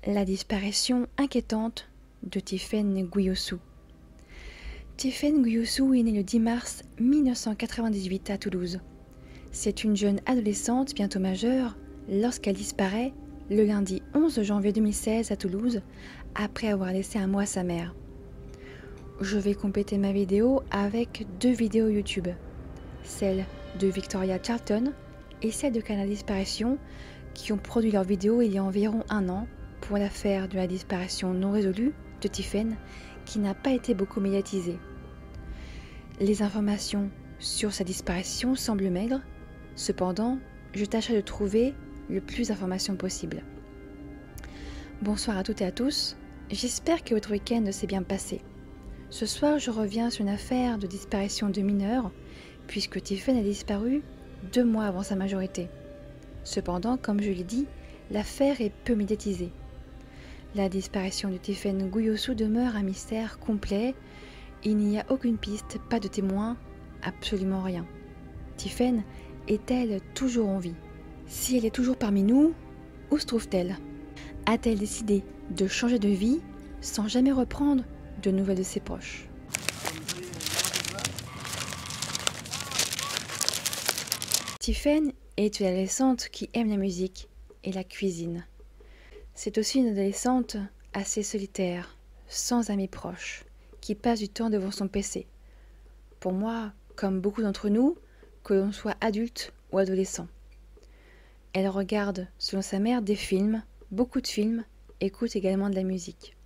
La disparition inquiétante de Tiffaine Gouyossou. Tiffaine Gouyossou est née le 10 mars 1998 à Toulouse. C'est une jeune adolescente bientôt majeure lorsqu'elle disparaît le lundi 11 janvier 2016 à Toulouse après avoir laissé un mot à sa mère. Je vais compléter ma vidéo avec 2 vidéos YouTube, celle de Victoria Charlton et celle de Canal Disparition qui ont produit leurs vidéos il y a environ 1 an pour l'affaire de la disparition non résolue de Tiffaine qui n'a pas été beaucoup médiatisée. Les informations sur sa disparition semblent maigres, cependant, je tâcherai de trouver le plus d'informations possible. Bonsoir à toutes et à tous, j'espère que votre week-end s'est bien passé. Ce soir, je reviens sur une affaire de disparition de mineurs, puisque Tiffaine a disparu 2 mois avant sa majorité. Cependant, comme je l'ai dit, l'affaire est peu médiatisée. La disparition de Tiffaine Gouyossou demeure un mystère complet. Il n'y a aucune piste, pas de témoin, absolument rien. Tiffaine est-elle toujours en vie? Si elle est toujours parmi nous, où se trouve-t-elle? A-t-elle décidé de changer de vie sans jamais reprendre de nouvelles de ses proches? Tiffaine est une adolescente qui aime la musique et la cuisine. C'est aussi une adolescente assez solitaire, sans amis proches, qui passe du temps devant son PC. Pour moi, comme beaucoup d'entre nous, que l'on soit adulte ou adolescent. Elle regarde, selon sa mère, des films, beaucoup de films, écoute également de la musique.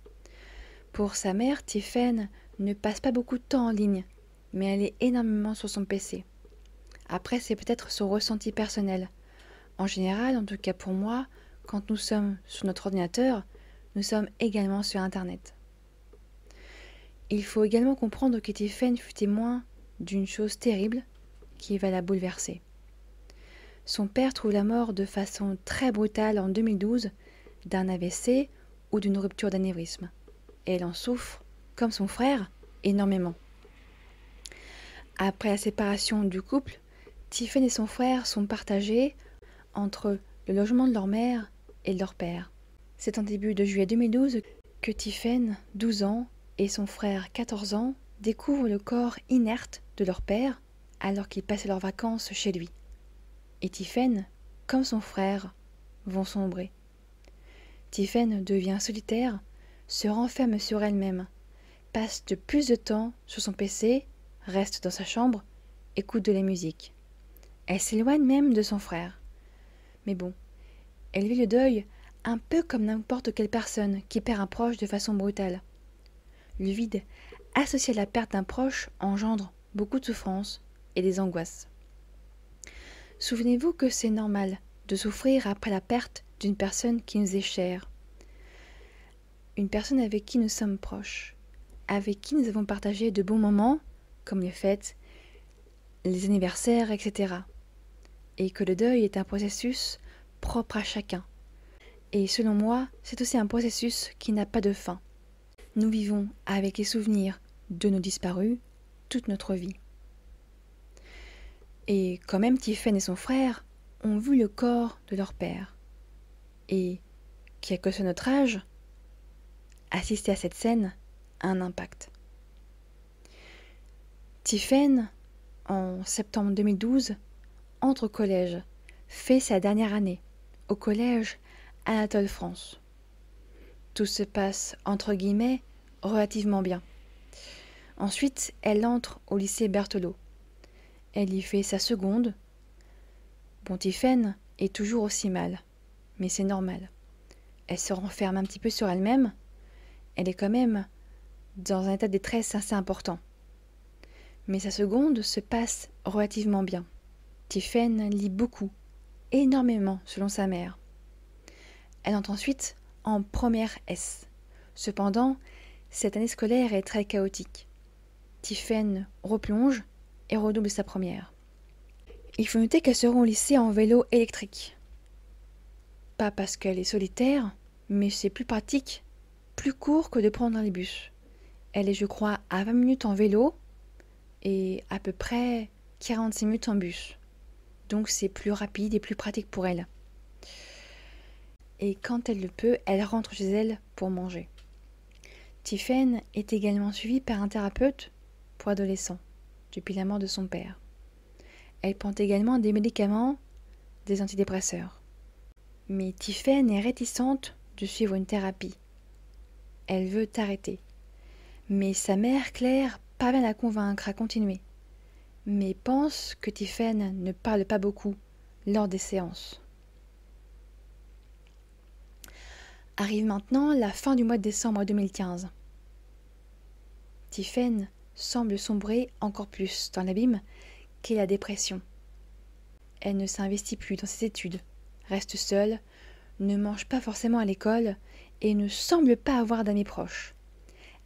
Pour sa mère, Tiffaine ne passe pas beaucoup de temps en ligne, mais elle est énormément sur son PC. Après, c'est peut-être son ressenti personnel. En général, en tout cas pour moi, quand nous sommes sur notre ordinateur, nous sommes également sur Internet. Il faut également comprendre que Tiffaine fut témoin d'une chose terrible qui va la bouleverser. Son père trouve la mort de façon très brutale en 2012 d'un AVC ou d'une rupture d'anévrisme. Et elle en souffre, comme son frère, énormément. Après la séparation du couple, Tiffaine et son frère sont partagés entre le logement de leur mère et de leur père. C'est en début de juillet 2012 que Tiffaine, 12 ans, et son frère, 14 ans, découvrent le corps inerte de leur père alors qu'ils passaient leurs vacances chez lui. Et Tiffaine, comme son frère, vont sombrer. Tiffaine devient solitaire, se renferme sur elle-même, passe de plus de temps sur son PC, reste dans sa chambre, écoute de la musique. Elle s'éloigne même de son frère. Mais bon, elle vit le deuil un peu comme n'importe quelle personne qui perd un proche de façon brutale. Le vide associé à la perte d'un proche engendre beaucoup de souffrance et des angoisses. Souvenez-vous que c'est normal de souffrir après la perte d'une personne qui nous est chère. Une personne avec qui nous sommes proches, avec qui nous avons partagé de bons moments, comme les fêtes, les anniversaires, etc. Et que le deuil est un processus propre à chacun. Et selon moi, c'est aussi un processus qui n'a pas de fin. Nous vivons avec les souvenirs de nos disparus toute notre vie. Et quand même Tiffaine et son frère ont vu le corps de leur père. Et, quel que soit notre âge, assister à cette scène a un impact. Tiffaine, en septembre 2012, entre au collège, fait sa dernière année, au collège Anatole France. Tout se passe, entre guillemets, relativement bien. Ensuite, elle entre au lycée Berthelot. Elle y fait sa seconde. Bon, Tiffaine est toujours aussi mal, mais c'est normal. Elle se renferme un petit peu sur elle-même. Elle est quand même dans un état de détresse assez important. Mais sa seconde se passe relativement bien. Tiffaine lit beaucoup, énormément selon sa mère. Elle entre ensuite en première S. Cependant, cette année scolaire est très chaotique. Tiffaine replonge et redouble sa première. Il faut noter qu'elle se rend au lycée en vélo électrique. Pas parce qu'elle est solitaire, mais c'est plus pratique, plus court que de prendre les bus. Elle est, je crois, à 20 minutes en vélo et à peu près 46 minutes en bus. Donc c'est plus rapide et plus pratique pour elle. et quand elle le peut, elle rentre chez elle pour manger. Tiffen est également suivie par un thérapeute pour adolescents depuis la mort de son père. Elle prend également des médicaments, des antidépresseurs. Mais Tiffen est réticente de suivre une thérapie. Elle veut arrêter. Mais sa mère, Claire, parvient à la convaincre à continuer. Mais pense que Tiffen ne parle pas beaucoup lors des séances. Arrive maintenant la fin du mois de décembre 2015. Tiffen semble sombrer encore plus dans l'abîme qu'est la dépression. Elle ne s'investit plus dans ses études, reste seule, ne mange pas forcément à l'école et ne semble pas avoir d'amis proches.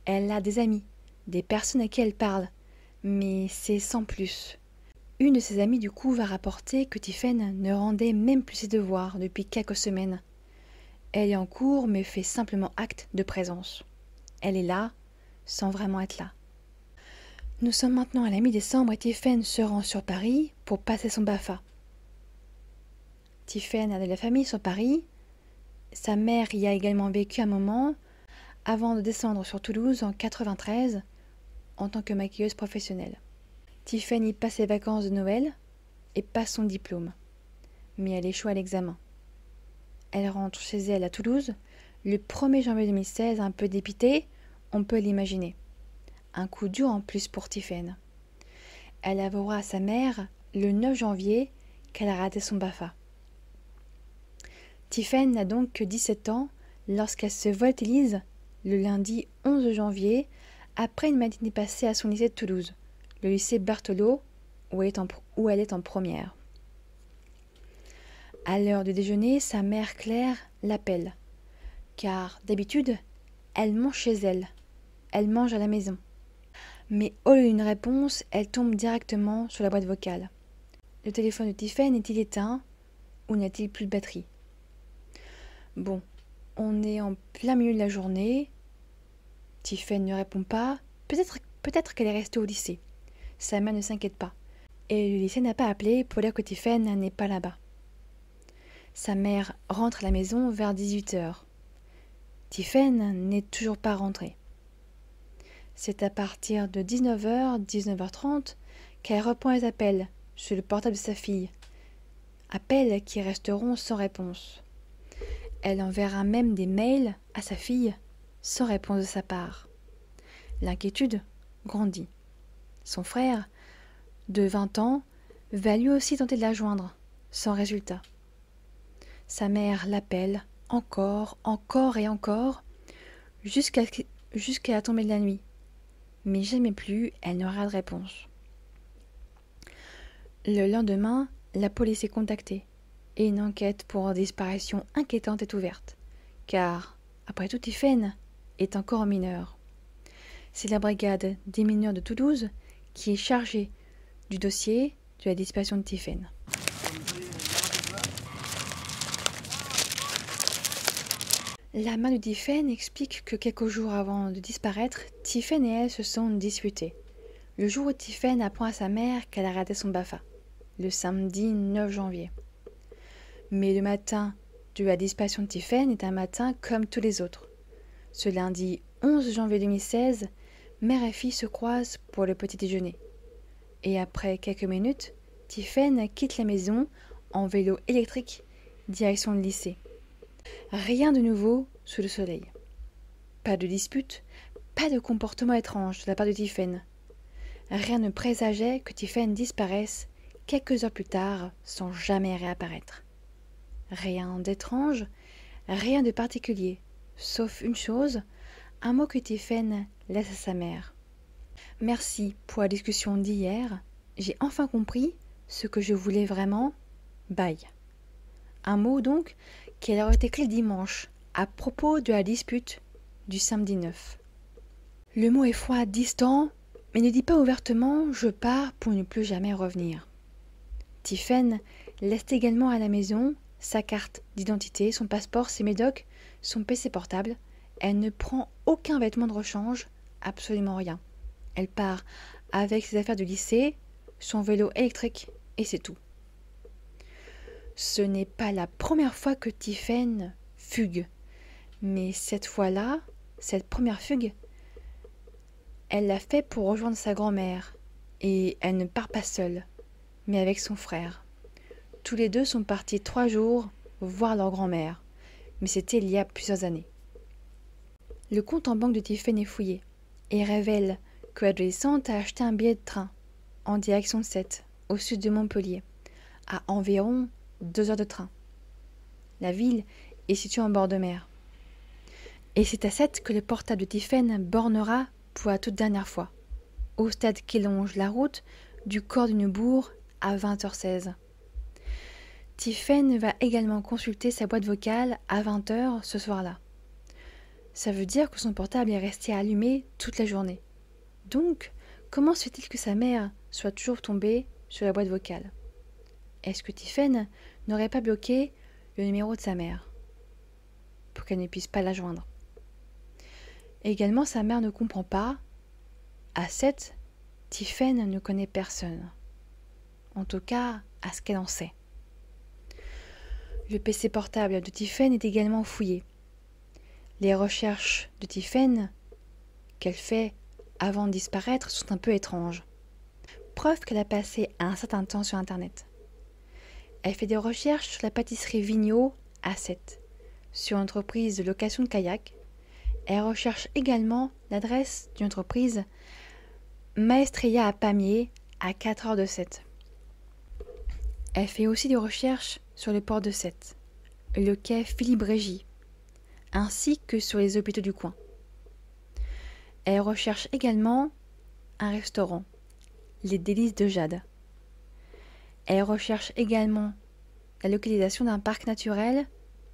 Elle a des amis, des personnes à qui elle parle, mais c'est sans plus. Une de ses amies du coup va rapporter que Tiffen ne rendait même plus ses devoirs depuis quelques semaines. Elle est en cours mais fait simplement acte de présence. Elle est là, sans vraiment être là. Nous sommes maintenant à la mi-décembre et Tiffen se rend sur Paris pour passer son BAFA. Tiffen a de la famille sur Paris. Sa mère y a également vécu un moment avant de descendre sur Toulouse en 1993 en tant que maquilleuse professionnelle. Tiffen y passe ses vacances de Noël et passe son diplôme. Mais elle échoue à l'examen. Elle rentre chez elle à Toulouse le 1er janvier 2016, un peu dépitée, on peut l'imaginer. Un coup dur en plus pour Tiffen. Elle avouera à sa mère le 9 janvier qu'elle a raté son BAFA. Tiffen n'a donc que 17 ans lorsqu'elle se volatilise le lundi 11 janvier après une matinée passée à son lycée de Toulouse, le lycée Berthelot, où elle est en première. À l'heure du déjeuner, sa mère Claire l'appelle, car d'habitude, elle mange chez elle, elle mange à la maison. Mais au lieu d'une réponse, elle tombe directement sur la boîte vocale. Le téléphone de Tiffen est-il éteint ou n'y a-t-il plus de batterie? Bon, on est en plein milieu de la journée. Tiffen ne répond pas. Peut-être qu'elle est restée au lycée. Sa mère ne s'inquiète pas. Et le lycée n'a pas appelé pour dire que Tiffen n'est pas là-bas. Sa mère rentre à la maison vers 18h. Tiffen n'est toujours pas rentrée. C'est à partir de 19h, 19h30 qu'elle reprend les appels sur le portable de sa fille. Appels qui resteront sans réponse. Elle enverra même des mails à sa fille sans réponse de sa part. L'inquiétude grandit. Son frère, de 20 ans, va lui aussi tenter de la joindre, sans résultat. Sa mère l'appelle encore et encore, jusqu'à la tombée de la nuit. Mais jamais plus elle n'aura de réponse. Le lendemain, la police est contactée et une enquête pour disparition inquiétante est ouverte, car, après tout, Tiffen est encore mineure. C'est la brigade des mineurs de Toulouse qui est chargée du dossier de la disparition de Tiffen. La mère de Tiffen explique que quelques jours avant de disparaître, Tiffen et elle se sont disputées. Le jour où Tiffen apprend à sa mère qu'elle a raté son BAFA, le samedi 9 janvier. Mais le matin de la disparition de Tiffen est un matin comme tous les autres. Ce lundi 11 janvier 2016, mère et fille se croisent pour le petit déjeuner. Et après quelques minutes, Tiffen quitte la maison en vélo électrique, direction le lycée. Rien de nouveau sous le soleil. Pas de dispute, pas de comportement étrange de la part de Tiffen. Rien ne présageait que Tiffen disparaisse quelques heures plus tard sans jamais réapparaître. Rien d'étrange, rien de particulier, sauf une chose, un mot que Tiffen laisse à sa mère. Merci pour la discussion d'hier, j'ai enfin compris ce que je voulais vraiment. Bye. Un mot donc qui a été clé dimanche à propos de la dispute du samedi 9. Le mot est froid, distant, mais ne dit pas ouvertement « je pars pour ne plus jamais revenir ». Tiffen laisse également à la maison sa carte d'identité, son passeport, ses médocs, son PC portable. Elle ne prend aucun vêtement de rechange, absolument rien. Elle part avec ses affaires du lycée, son vélo électrique et c'est tout. Ce n'est pas la première fois que Tiffen fugue. Mais cette fois-là, cette première fugue, elle l'a fait pour rejoindre sa grand-mère. Et elle ne part pas seule, mais avec son frère. Tous les deux sont partis 3 jours voir leur grand-mère, mais c'était il y a plusieurs années. Le compte en banque de Tiphaine est fouillé et révèle que l'adolescente a acheté un billet de train en direction de Sète, au sud de Montpellier, à environ 2 heures de train. La ville est située en bord de mer. Et c'est à Sète que le portable de Tiphaine bornera pour la toute dernière fois, au stade qui longe la route du corps d'une bourre à 20h16. Tiphaine va également consulter sa boîte vocale à 20h ce soir-là. Ça veut dire que son portable est resté allumé toute la journée. Donc, comment se fait-il que sa mère soit toujours tombée sur la boîte vocale? Est-ce que Tiphaine n'aurait pas bloqué le numéro de sa mère pour qu'elle ne puisse pas la joindre? Et également, sa mère ne comprend pas. À Sète, Tiphaine ne connaît personne. En tout cas, à ce qu'elle en sait. Le PC portable de Tiphaine est également fouillé. Les recherches de Tiphaine qu'elle fait avant de disparaître sont un peu étranges. Preuve qu'elle a passé un certain temps sur Internet. Elle fait des recherches sur la pâtisserie Vigneault à Sète, sur une entreprise de location de kayak. Elle recherche également l'adresse d'une entreprise Maestria à Pamiers, à 4 heures de Sète. Elle fait aussi des recherches sur le port de Sète, le quai Philippe Régy, ainsi que sur les hôpitaux du coin. Elle recherche également un restaurant, les Délices de Jade. Elle recherche également la localisation d'un parc naturel,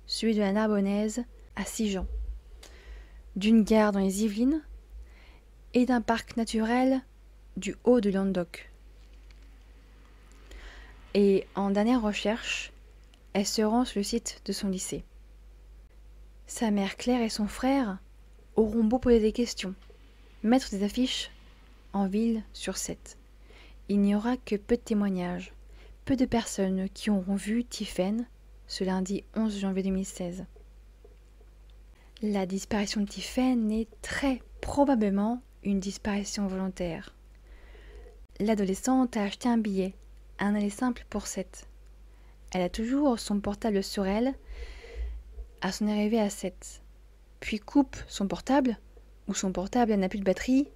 celui de la Narbonnaise à Sigean, d'une gare dans les Yvelines et d'un parc naturel du Haut de Languedoc. Et en dernière recherche, elle se rend sur le site de son lycée. Sa mère Claire et son frère auront beau poser des questions, mettre des affiches en ville sur Sète. Il n'y aura que peu de témoignages, peu de personnes qui auront vu Tiphaine ce lundi 11 janvier 2016. La disparition de Tiphaine est très probablement une disparition volontaire. L'adolescente a acheté un billet, un aller simple pour Sète. Elle a toujours son portable sur elle à son arrivée à Sète, puis coupe son portable, ou son portable n'a plus de batterie,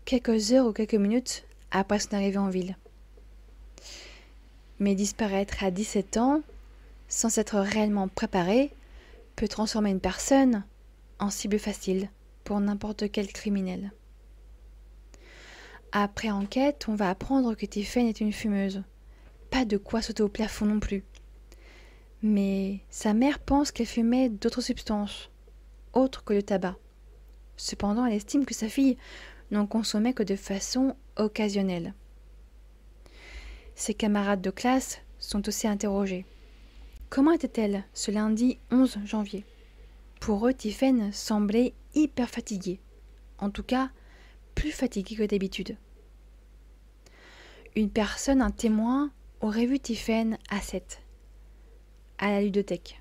quelques heures ou quelques minutes après son arrivée en ville. Mais disparaître à 17 ans, sans s'être réellement préparé, peut transformer une personne en cible facile pour n'importe quel criminel. Après enquête, on va apprendre que Tiphaine est une fumeuse. Pas de quoi sauter au plafond non plus. Mais sa mère pense qu'elle fumait d'autres substances, autres que le tabac. Cependant, elle estime que sa fille n'en consommait que de façon occasionnelle. Ses camarades de classe sont aussi interrogés. Comment était-elle ce lundi 11 janvier? Pour eux, Tiphaine semblait hyper fatiguée. En tout cas, plus fatiguée que d'habitude. Une personne, un témoin, aurait vu Tiphaine à Sète, à la ludothèque.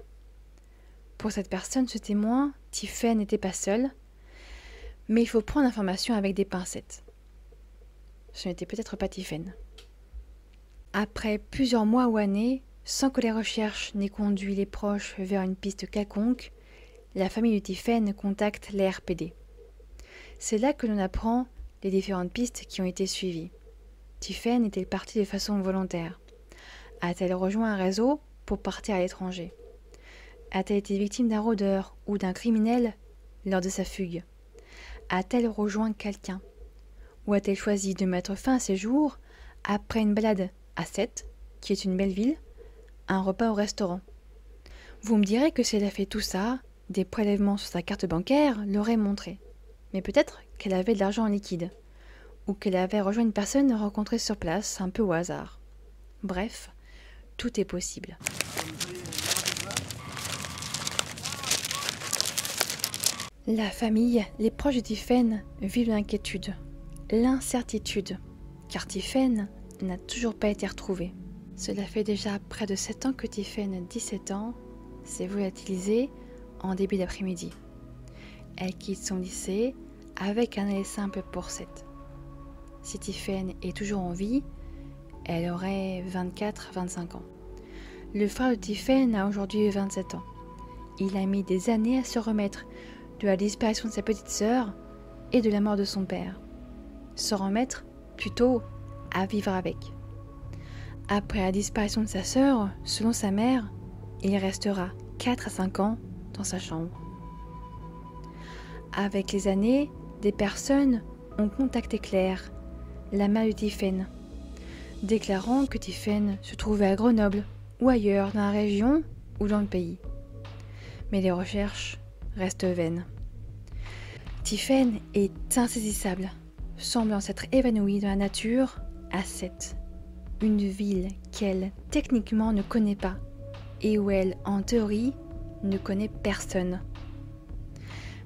Pour cette personne, ce témoin, Tiphaine n'était pas seule, mais il faut prendre l'information avec des pincettes. Ce n'était peut-être pas Tiphaine. Après plusieurs mois ou années, sans que les recherches n'aient conduit les proches vers une piste quelconque, la famille de Tiphaine contacte les RPD. C'est là que l'on apprend les différentes pistes qui ont été suivies. Tiphaine était partie de façon volontaire. A-t-elle rejoint un réseau pour partir à l'étranger? A-t-elle été victime d'un rôdeur ou d'un criminel lors de sa fugue? A-t-elle rejoint quelqu'un? Ou a-t-elle choisi de mettre fin à ses jours après une balade à Sète, qui est une belle ville, un repas au restaurant? Vous me direz que si elle a fait tout ça, des prélèvements sur sa carte bancaire l'auraient montré. Mais peut-être qu'elle avait de l'argent en liquide, ou qu'elle avait rejoint une personne rencontrée sur place, un peu au hasard. Bref, tout est possible. La famille, les proches de Tiphaine vivent l'inquiétude, l'incertitude, car Tiphaine n'a toujours pas été retrouvée. Cela fait déjà près de 7 ans que Tiphaine, 17 ans, s'est volatilisée en début d'après-midi. Elle quitte son lycée avec un aller simple pour 7. Si Tiffen est toujours en vie, elle aurait 24-25 ans. Le frère de Tiffen a aujourd'hui 27 ans. Il a mis des années à se remettre de la disparition de sa petite sœur et de la mort de son père. Se remettre, plutôt, à vivre avec. Après la disparition de sa sœur, selon sa mère, il restera 4 à 5 ans dans sa chambre. Avec les années, des personnes ont contacté Claire, la mère de Tiffen, déclarant que Tiffen se trouvait à Grenoble ou ailleurs dans la région ou dans le pays. Mais les recherches restent vaines. Tiffen est insaisissable, semblant s'être évanouie dans la nature à Sète, une ville qu'elle techniquement ne connaît pas et où elle, en théorie, ne connaît personne.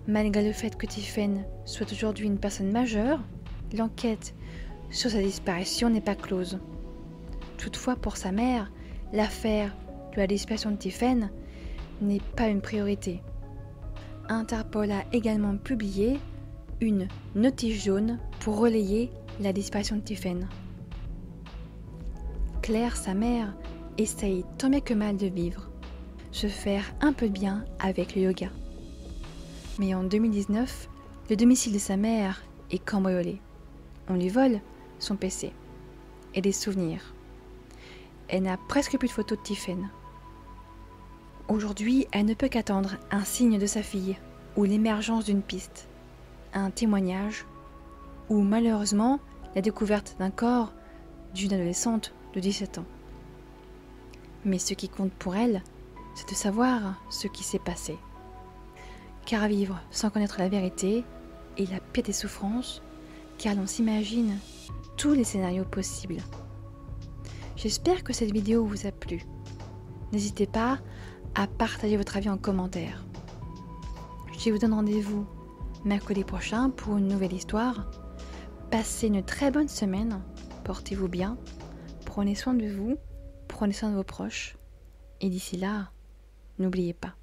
Malgré le fait que Tiffen soit aujourd'hui une personne majeure, l'enquête sur sa disparition n'est pas close. Toutefois, pour sa mère, l'affaire de la disparition de Tiffen n'est pas une priorité. Interpol a également publié une notice jaune pour relayer la disparition de Tiffen. Claire, sa mère, essaye tant bien que mal de vivre, se faire un peu de bien avec le yoga. Mais en 2019, le domicile de sa mère est cambriolé. On lui vole son PC et des souvenirs. Elle n'a presque plus de photos de Tiffen. Aujourd'hui, elle ne peut qu'attendre un signe de sa fille ou l'émergence d'une piste, un témoignage ou malheureusement la découverte d'un corps d'une adolescente de 17 ans. Mais ce qui compte pour elle, c'est de savoir ce qui s'est passé. Car vivre sans connaître la vérité est la pire des souffrances, car l'on s'imagine tous les scénarios possibles. J'espère que cette vidéo vous a plu. N'hésitez pas à partager votre avis en commentaire. Je vous donne rendez-vous mercredi prochain pour une nouvelle histoire. Passez une très bonne semaine, portez-vous bien, prenez soin de vous, prenez soin de vos proches, et d'ici là, n'oubliez pas,